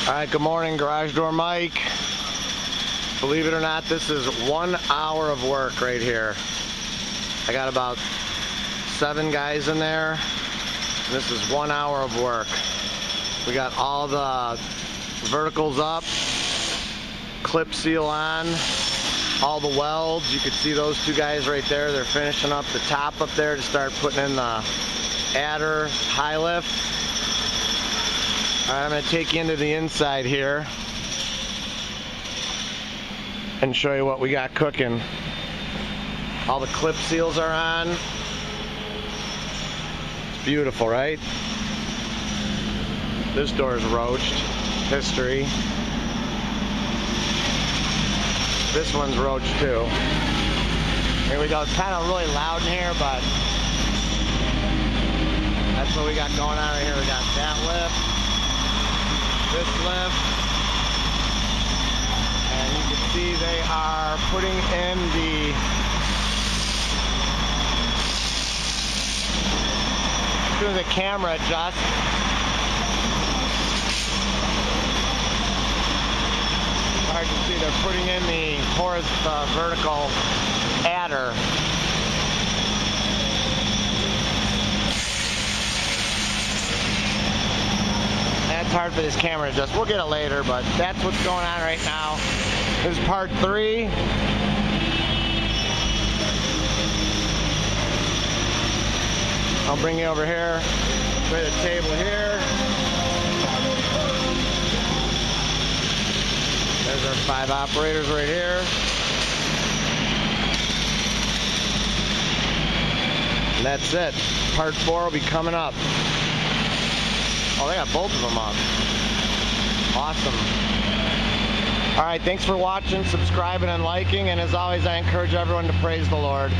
Alright, good morning, Garage Door Mike. Believe it or not, this is 1 hour of work right here. I got about 7 guys in there. And this is 1 hour of work. We got all the verticals up, clip seal on, all the welds. You can see those 2 guys right there. They're finishing up the top up there to start putting in the adder high lift. Alright, I'm going to take you into the inside here and show you what we got cooking. All the clip seals are on. It's beautiful, right? This door is roached. History. This one's roached too. Here we go. It's kind of really loud in here, but that's what we got going on right here. We got that lift, this lift, and you can see they are putting in the doing the camera adjust. Hard to see, they're putting in the vertical adder. That's hard for this camera to adjust. We'll get it later, but that's what's going on right now. This is part 3. I'll bring you over here. Show you the table here. There's our 5 operators right here. And that's it. Part 4 will be coming up. Oh, they got both of them up. Awesome. All right, thanks for watching, subscribing, and liking. And as always, I encourage everyone to praise the Lord.